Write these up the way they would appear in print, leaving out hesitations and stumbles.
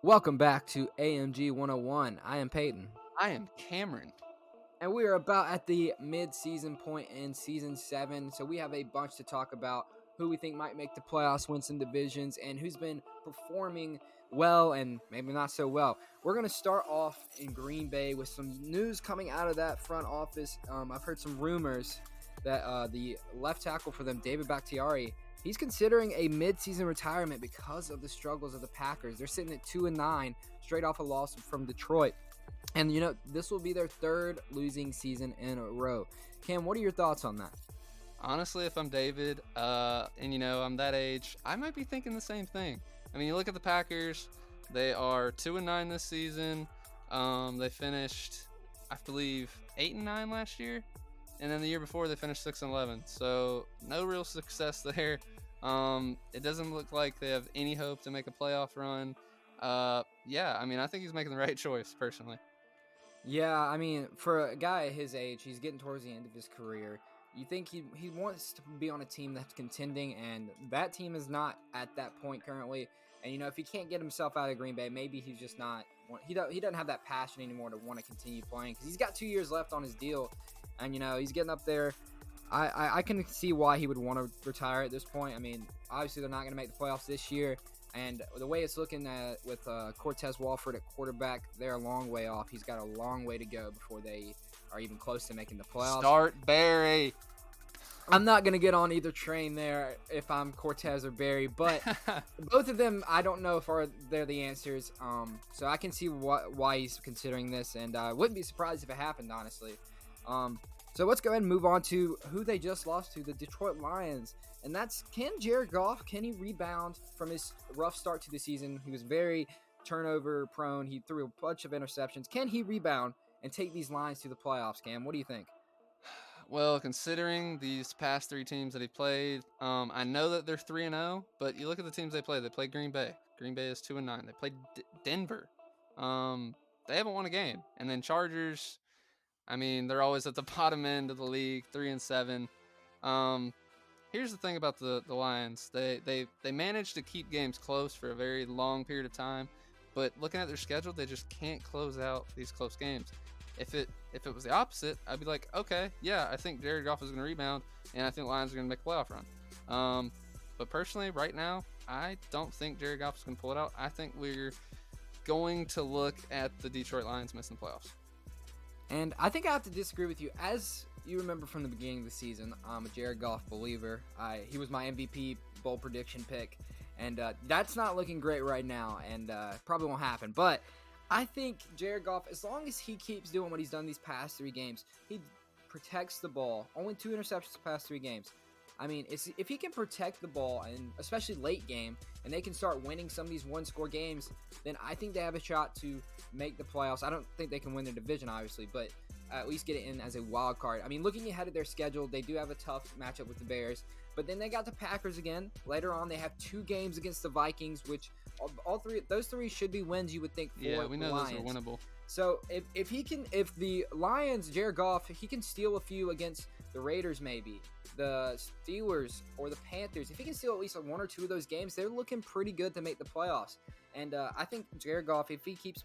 Welcome back to AMG 101. I am Peyton. I am Cameron. And we are about at the mid-season point in Season 7, so we have a bunch to talk about. Who we think might make the playoffs, win some divisions, and who's been performing well and maybe not so well. We're going to start off in Green Bay with some news coming out of that front office. I've heard some rumors that the left tackle for them, David Bakhtiari, he's considering a mid-season retirement because of the struggles of the Packers. They're sitting at 2-9, straight off a loss from Detroit. And, this will be their third losing season in a row. Cam, what are your thoughts on that? Honestly, if I'm David, and I'm that age, I might be thinking the same thing. I mean, you look at the Packers, they are 2-9 this season. They finished, I believe, 8-9 last year. And then the year before, they finished 6-11. So no real success there. It doesn't look like they have any hope to make a playoff run. I think he's making the right choice, personally. Yeah, I mean, for a guy at his age, he's getting towards the end of his career. You think he wants to be on a team that's contending, and that team is not at that point currently. And, if he can't get himself out of Green Bay, maybe he's just not – he doesn't have that passion anymore to want to continue playing because he's got 2 years left on his deal. And, he's getting up there. I can see why he would want to retire at this point. I mean, obviously they're not going to make the playoffs this year. And the way it's looking with Cortez Walford at quarterback, they're a long way off. He's got a long way to go before they are even close to making the playoffs. Start Barry. I'm not going to get on either train there if I'm Cortez or Barry, but both of them, I don't know if they're the answers. So I can see why he's considering this, and I wouldn't be surprised if it happened, honestly. So let's go ahead and move on to who they just lost to, the Detroit Lions. And that's, can Jared Goff, can he rebound from his rough start to the season? He was very turnover prone. He threw a bunch of interceptions. Can he rebound and take these Lions to the playoffs, Cam? What do you think? Well, considering these past three teams that he played, I know that they're 3-0, but you look at the teams they played. They played Green Bay. Green Bay is 2-9. They played Denver. They haven't won a game. And then Chargers, I mean, they're always at the bottom end of the league, 3-7. Here's the thing about the Lions. They managed to keep games close for a very long period of time, but looking at their schedule, they just can't close out these close games. If it was the opposite, I'd be like, okay, yeah, I think Jared Goff is going to rebound, and I think Lions are going to make a playoff run. But personally, right now, I don't think Jared Goff is going to pull it out. I think we're going to look at the Detroit Lions missing the playoffs. And I think I have to disagree with you. As you remember from the beginning of the season, I'm a Jared Goff believer. He was my MVP bowl prediction pick, and that's not looking great right now, and probably won't happen. But I think Jared Goff, as long as he keeps doing what he's done these past 3 games, he protects the ball. Only 2 interceptions the past 3 games. I mean, if he can protect the ball, and especially late game, and they can start winning some of these one-score games, then I think they have a shot to make the playoffs. I don't think they can win the division, obviously, but at least get it in as a wild card. I mean, looking ahead at their schedule, they do have a tough matchup with the Bears, but then they got the Packers again. Later on, they have 2 games against the Vikings, which those 3 should be wins, you would think, for the Lions. Yeah, we know those are winnable. So if the Lions, Jared Goff, if he can steal a few against the Raiders, maybe the Steelers or the Panthers, if he can steal at least 1 or 2 of those games, they're looking pretty good to make the playoffs. And I think Jared Goff, if he keeps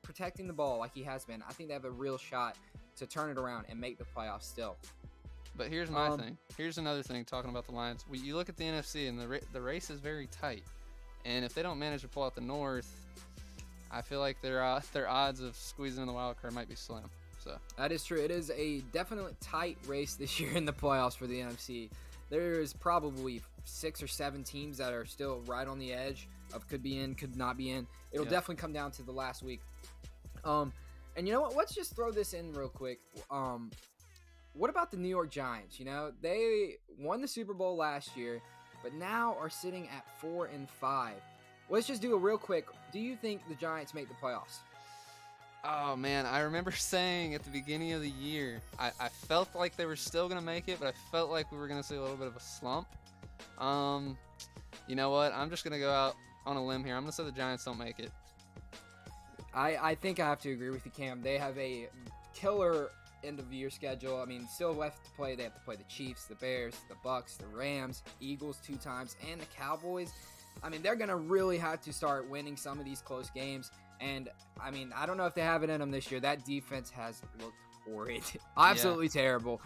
protecting the ball like he has been, I think they have a real shot to turn it around and make the playoffs still. But here's my thing. Here's another thing talking about the Lions. You look at the NFC, and the race is very tight. And if they don't manage to pull out the North, I feel like their odds of squeezing in the wild card might be slim. So that is true. It is a definite tight race this year in the playoffs for the NFC. There is probably 6 or 7 teams that are still right on the edge of could be in, could not be in. It'll definitely come down to the last week. And you know what? Let's just throw this in real quick. What about the New York Giants? They won the Super Bowl last year, but now are sitting at 4-5. Let's just do a real quick. Do you think the Giants make the playoffs? Oh, man, I remember saying at the beginning of the year, I felt like they were still going to make it, but I felt like we were going to see a little bit of a slump. You know what? I'm just going to go out on a limb here. I'm going to say the Giants don't make it. I think I have to agree with you, Cam. They have a killer end-of-year schedule. I mean, still left to play. They have to play the Chiefs, the Bears, the Bucks, the Rams, Eagles 2 times, and the Cowboys. I mean, they're going to really have to start winning some of these close games. And, I mean, I don't know if they have it in them this year. That defense has looked horrid. Absolutely terrible.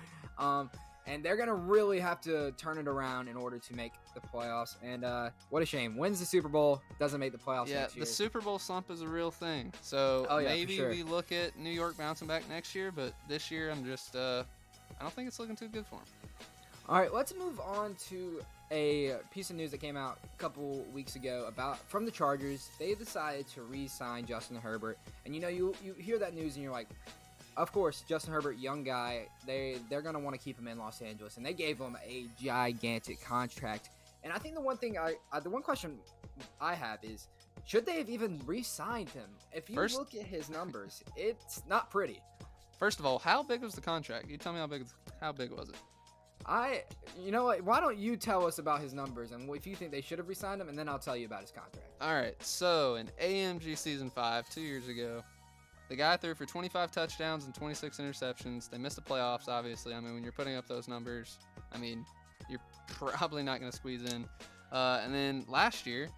And they're going to really have to turn it around in order to make the playoffs. And what a shame. Wins the Super Bowl, doesn't make the playoffs next year. The Super Bowl slump is a real thing. So maybe we look at New York bouncing back next year. But this year, I'm just I don't think it's looking too good for them. All right, let's move on to a piece of news that came out a couple weeks ago from the Chargers. They decided to re-sign Justin Herbert. And, you hear that news and you're like, of course, Justin Herbert, young guy, they're going to want to keep him in Los Angeles. And they gave him a gigantic contract. And I think the one question I have is, should they have even re-signed him? If you look at his numbers, it's not pretty. First of all, how big was the contract? You tell me how big was it? You know what? Why don't you tell us about his numbers and if you think they should have re-signed him, and then I'll tell you about his contract. All right. So in AMG Season 5, 2 years ago, the guy threw for 25 touchdowns and 26 interceptions. They missed the playoffs, obviously. I mean, when you're putting up those numbers, I mean, you're probably not going to squeeze in. And then last year,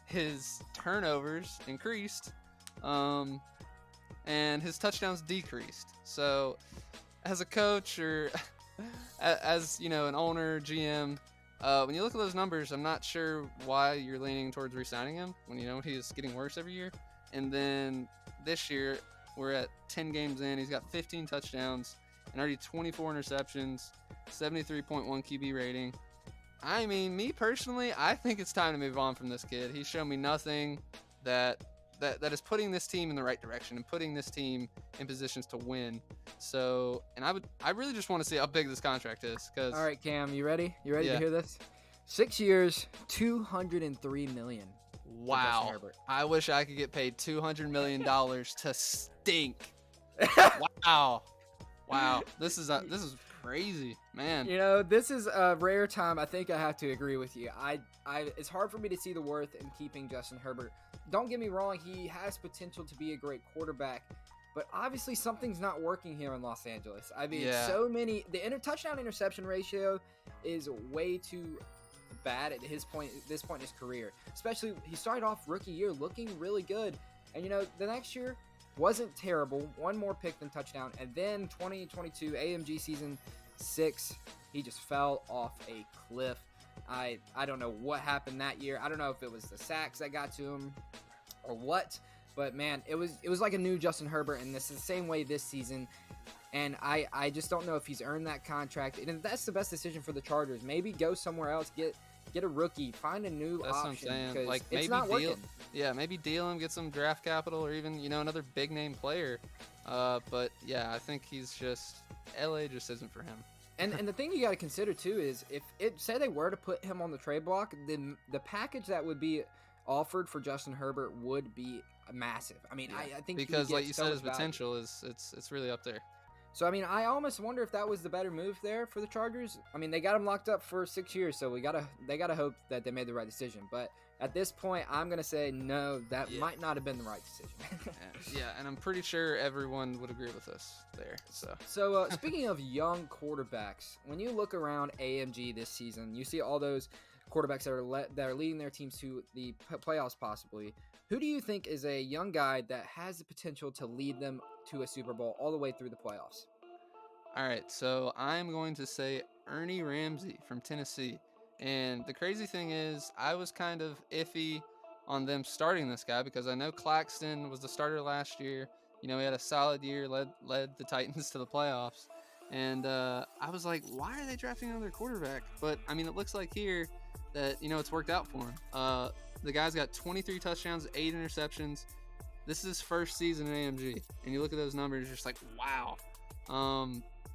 his turnovers increased, and his touchdowns decreased. So as a coach or as an owner, GM, when you look at those numbers, I'm not sure why you're leaning towards re-signing him when you know he's getting worse every year. And then this year, we're at 10 games in. He's got 15 touchdowns and already 24 interceptions, 73.1 QB rating. I mean, me personally, I think it's time to move on from this kid. He's shown me nothing that is putting this team in the right direction and putting this team in positions to win. So, and I really just want to see how big this contract is. All right, Cam, you ready? You ready to hear this? 6 years, $203 million. Wow. I wish I could get paid $200 million to stink. Wow. This is crazy, man. This is a rare time. I think I have to agree with you. It's hard for me to see the worth in keeping Justin Herbert. Don't get me wrong, he has potential to be a great quarterback, but obviously something's not working here in Los Angeles. I mean, the touchdown interception ratio is way too bad at this point in his career. Especially, he started off rookie year looking really good, and the next year wasn't terrible. One more pick than touchdown, and then 2022 AMG season 6, he just fell off a cliff. I don't know what happened that year. I don't know if it was the sacks that got to him or what, but man, it was like a new Justin Herbert, and this is the same way this season. And I just don't know if he's earned that contract. And that's the best decision for the Chargers. Maybe go somewhere else, get a rookie, find a new option. That's what I'm saying. Like, it's not working. Maybe deal him, get some draft capital, or even another big name player. But yeah, I think he's just LA just isn't for him. And the thing you got to consider too is say they were to put him on the trade block, then the package that would be offered for Justin Herbert would be massive. I mean, I think because like you said, his potential is it's really up there. So I mean, I almost wonder if that was the better move there for the Chargers. I mean, they got him locked up for 6 years, so they gotta hope that they made the right decision. But at this point, I'm gonna say no, that might not have been the right decision. And I'm pretty sure everyone would agree with us there. So speaking of young quarterbacks, when you look around AMG this season, you see all those quarterbacks that are leading their teams to the playoffs possibly. Who do you think is a young guy that has the potential to lead them to a Super Bowl all the way through the playoffs? All right, so I'm going to say Ernie Ramsey from Tennessee. And the crazy thing is, I was kind of iffy on them starting this guy because I know Claxton was the starter last year. He had a solid year, led the Titans to the playoffs. And I was like, why are they drafting another quarterback? But, I mean, it looks like here that, it's worked out for him. The guy's got 23 touchdowns, 8 interceptions. This is his first season in AMG. And you look at those numbers, you're just like, wow.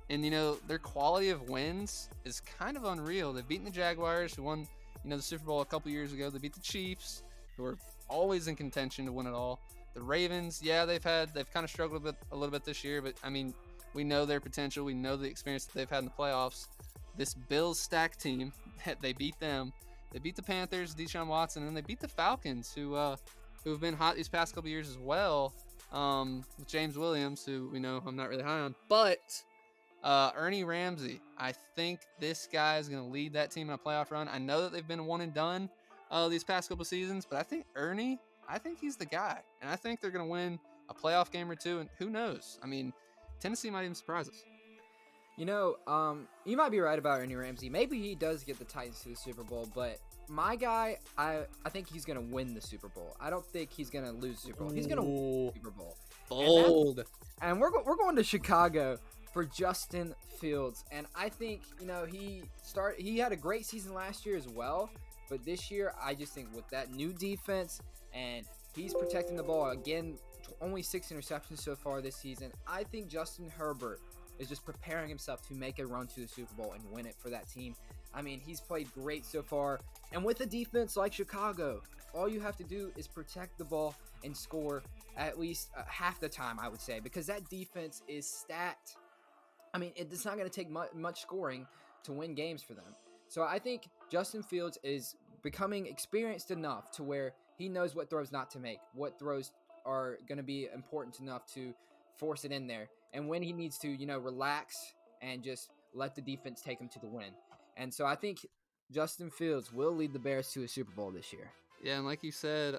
And, their quality of wins is kind of unreal. They've beaten the Jaguars, who won, the Super Bowl a couple years ago. They beat the Chiefs, who are always in contention to win it all. The Ravens, they've kind of struggled a little bit this year, but, I mean, we know their potential. We know the experience that they've had in the playoffs. This Bills stacked team, they beat them. They beat the Panthers, Deshaun Watson, and they beat the Falcons, who have been hot these past couple years as well, with James Williams, who we know I'm not really high on. But Ernie Ramsey, I think this guy is going to lead that team in a playoff run. I know that they've been one and done, these past couple seasons, but I think Ernie, I think he's the guy, and I think they're going to win a playoff game or two, and who knows? I mean, Tennessee might even surprise us. You might be right about Ernie Ramsey. Maybe he does get the Titans to the Super Bowl, but my guy, I think he's going to win the Super Bowl. I don't think he's going to lose the Super Bowl. He's going to win the Super Bowl. Bold. And we're going to Chicago for Justin Fields. And I think, he had a great season last year as well. But this year, I just think with that new defense, and he's protecting the ball again, only 6 interceptions so far this season. I think Justin Herbert is just preparing himself to make a run to the Super Bowl and win it for that team. I mean, he's played great so far. And with a defense like Chicago, all you have to do is protect the ball and score at least half the time, I would say, because that defense is stacked. I mean, it's not going to take much scoring to win games for them. So I think Justin Fields is becoming experienced enough to where he knows what throws not to make, what throws are going to be important enough to force it in there, and when he needs to, relax and just let the defense take him to the win. And so I think Justin Fields will lead the Bears to a Super Bowl this year. Yeah, and like you said,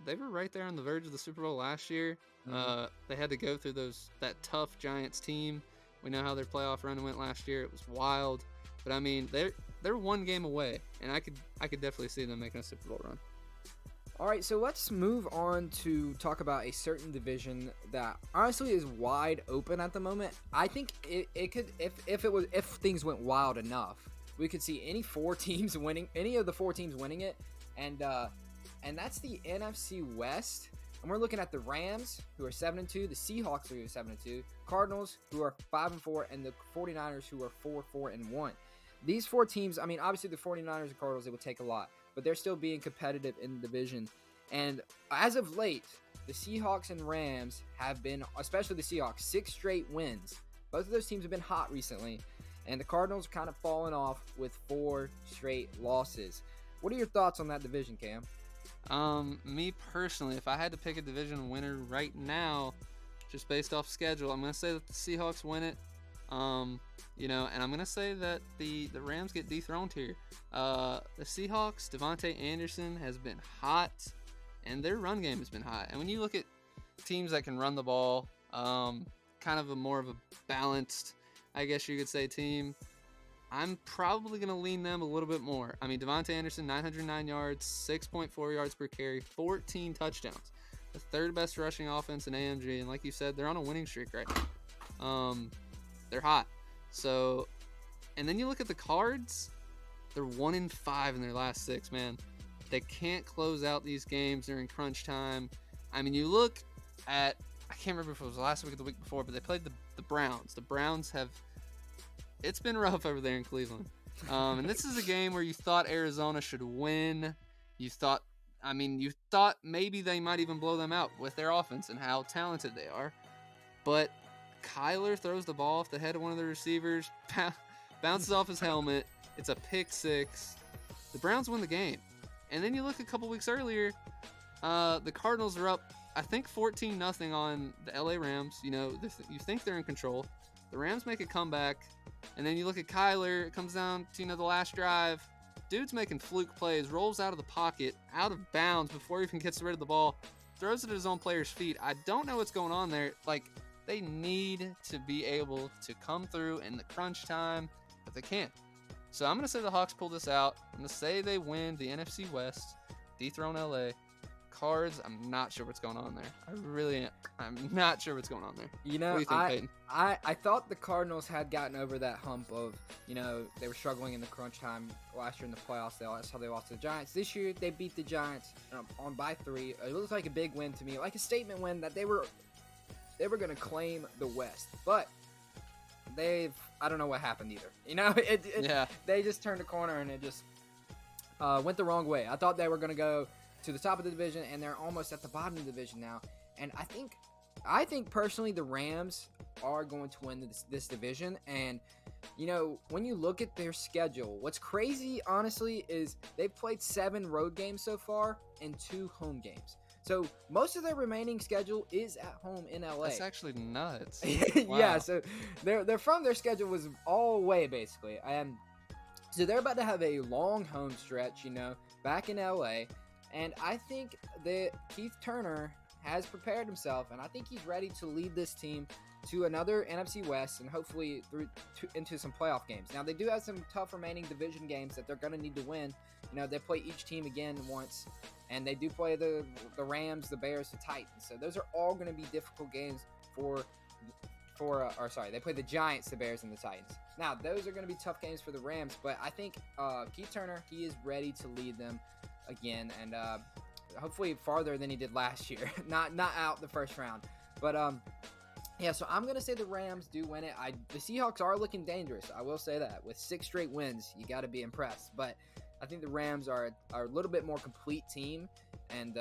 they were right there on the verge of the Super Bowl last year. Mm-hmm. They had to go through that tough Giants team. We know how their playoff run went last year. It was wild. But I mean, they're one game away, and I could definitely see them making a Super Bowl run. All right, so let's move on to talk about a certain division that honestly is wide open at the moment. I think it could, if things went wild enough, we could see any of the 4 teams winning it, and that's the NFC West. And we're looking at the Rams, who are 7-2, the Seahawks, who are 7-2, Cardinals, who are 5-4, and the 49ers, who are 4-1. These 4 teams, I mean, obviously the 49ers and Cardinals, it would take a lot, but they're still being competitive in the division. And as of late, the Seahawks and Rams have been, especially the Seahawks, 6 straight wins. Both of those teams have been hot recently, and the Cardinals kind of fallen off with 4 straight losses. What are your thoughts on that division, Cam? Me personally, if I had to pick a division winner right now, just based off schedule, I'm going to say that the Seahawks win it. And I'm going to say that the Rams get dethroned here. The Seahawks, Devontae Anderson has been hot, and their run game has been hot. And when you look at teams that can run the ball, kind of more of a balanced, I guess you could say, team, I'm probably going to lean them a little bit more. I mean, Devontae Anderson, 909 yards, 6.4 yards per carry, 14 touchdowns. The 3rd best rushing offense in AMG. And like you said, they're on a winning streak right now. They're hot. So, and then you look at the Cards, they're 1-5 in their last 6, man. They can't close out these games during crunch time. I mean, you look at, I can't remember if it was last week or the week before, but they played the Browns. The Browns it's been rough over there in Cleveland. And this is a game where you thought Arizona should win. You thought maybe they might even blow them out with their offense and how talented they are. But Kyler throws the ball off the head of one of the receivers, bounces off his helmet. It's a pick 6. The Browns win the game. And then you look a couple weeks earlier, the Cardinals are up, I think 14-0 on the LA Rams. You think they're in control. The Rams make a comeback. And then you look at Kyler, it comes down to, the last drive. Dude's making fluke plays, rolls out of the pocket, out of bounds before he even gets rid of the ball, throws it at his own player's feet. I don't know what's going on there. They need to be able to come through in the crunch time, but they can't. So I'm going to say the Hawks pull this out. I'm going to say they win the NFC West, dethrone LA. Cards, I'm not sure what's going on there. I really am. I'm not sure what's going on there. What do you think, Peyton? I thought the Cardinals had gotten over that hump of, they were struggling in the crunch time last year in the playoffs. That's how they lost to the Giants. This year, they beat the Giants on by 3. It looks like a big win to me, like a statement win that they were going to claim the West. But I don't know what happened either. They just turned the corner and it just went the wrong way. I thought they were going to go to the top of the division, and they're almost at the bottom of the division now. And I think personally the Rams are going to win this division. And, when you look at their schedule, what's crazy, honestly, is they've played 7 road games so far and 2 home games. So most of their remaining schedule is at home in LA. That's actually nuts. Wow. Yeah, so their schedule was all away, basically. And so they're about to have a long home stretch, back in LA, and I think that Keith Turner has prepared himself, and I think he's ready to lead this team to another NFC West and hopefully into some playoff games. Now, they do have some tough remaining division games that they're going to need to win. They play each team again once, and they do play the Rams, the Bears, the Titans. So those are all going to be difficult games they play the Giants, the Bears, and the Titans. Now, those are going to be tough games for the Rams, but I think Keith Turner, he is ready to lead them again, and hopefully farther than he did last year. not out the first round, but yeah, so I'm going to say the Rams do win it. The Seahawks are looking dangerous. I will say that. With 6 straight wins, you got to be impressed. But I think the Rams are a little bit more complete team, and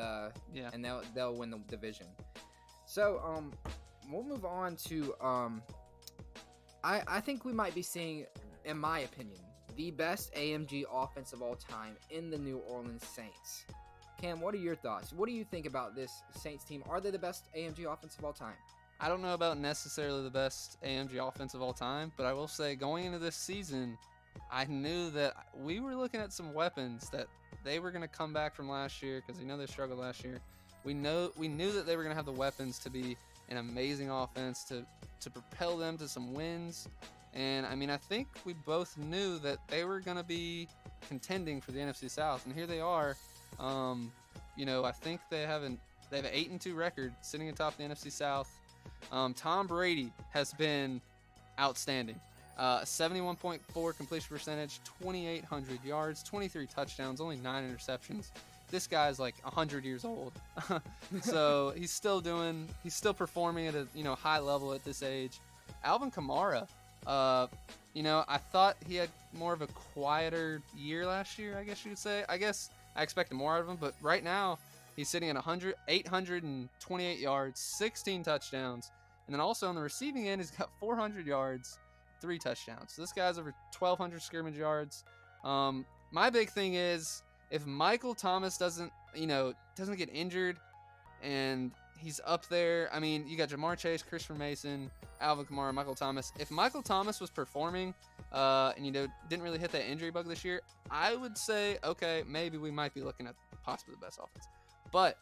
and they'll win the division. So we'll move on to I think we might be seeing, in my opinion, the best AMG offense of all time in the New Orleans Saints. Cam, what are your thoughts? What do you think about this Saints team? Are they the best AMG offense of all time? I don't know about necessarily the best AMG offense of all time, but I will say going into this season, I knew that we were looking at some weapons that they were going to come back from last year because they struggled last year. We knew that they were going to have the weapons to be an amazing offense to propel them to some wins. And I mean, I think we both knew that they were going to be contending for the NFC South, and here they are. I think they have an 8-2 record sitting atop the NFC South. Tom Brady has been outstanding. 71.4 completion percentage, 2,800 yards, 23 touchdowns, only 9 interceptions. This guy's like 100 years old. So he's still performing at a high level at this age. Alvin Kamara, I thought he had more of a quieter year last year, I guess you could say. I guess I expected more out of him, but right now he's sitting at 828 yards, 16 touchdowns, and then also on the receiving end, he's got 400 yards, 3 touchdowns. So this guy's over 1,200 scrimmage yards. My big thing is if Michael Thomas doesn't get injured, and he's up there. I mean, you got Jamar Chase, Christopher Mason, Alvin Kamara, Michael Thomas. If Michael Thomas was performing, and didn't really hit that injury bug this year, I would say, okay, maybe we might be looking at possibly the best offense. But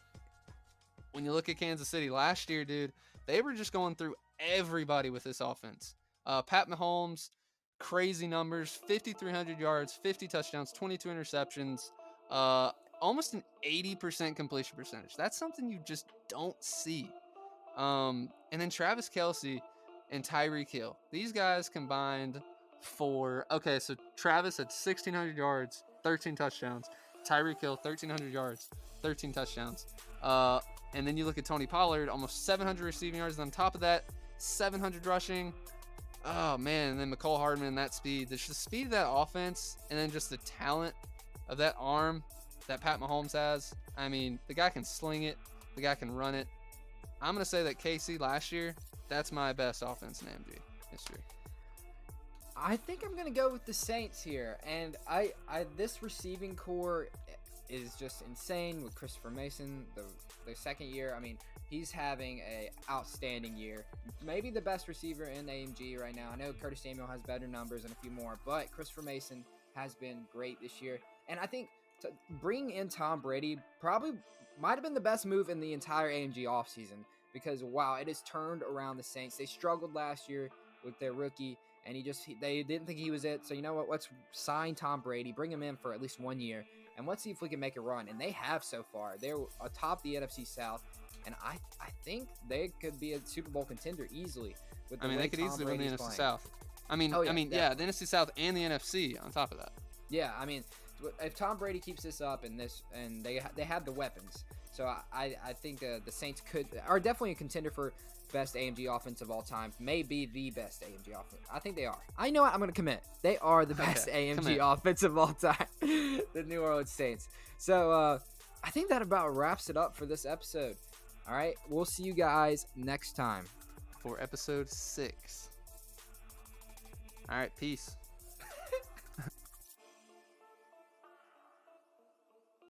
when you look at Kansas City last year, dude, they were just going through everybody with this offense. Pat Mahomes, crazy numbers, 5,300 yards, 50 touchdowns, 22 interceptions, almost an 80% completion percentage. That's something you just don't see. And then Travis Kelce and Tyreek Hill. These guys combined so Travis had 1,600 yards, 13 touchdowns. Tyreek Hill, 1,300 yards, 13 touchdowns. And then you look at Tony Pollard, almost 700 receiving yards. And on top of that, 700 rushing. Oh, man. And then McCole Hardman, that speed. The speed of that offense, and then just the talent of that arm that Pat Mahomes has. I mean, the guy can sling it. The guy can run it. I'm going to say that KC last year, that's my best offense in AMG history. I think I'm going to go with the Saints here. And this receiving core is just insane with Christopher Mason, the second year. I mean, he's having an outstanding year. Maybe the best receiver in AMG right now. I know Curtis Samuel has better numbers and a few more, but Christopher Mason has been great this year. And I think to bring in Tom Brady probably might have been the best move in the entire AMG offseason because, wow, it has turned around the Saints. They struggled last year with their rookie, and they didn't think he was it. So you know what? Let's sign Tom Brady, bring him in for at least 1 year, and let's see if we can make a run. And they have so far. They're atop the NFC South, and I think they could be a Super Bowl contender easily. They could easily win the NFC South. The NFC South and the NFC on top of that. Yeah, I mean, if Tom Brady keeps this up and they have the weapons, so I think the Saints are definitely a contender for best AMG offense of all time. Maybe the best AMG offense. I think they are. I know what I'm going to commit. They are the best AMG offense of all time. The New Orleans Saints. So I think that about wraps it up for this episode. All right, we'll see you guys next time for episode 6. All right, peace.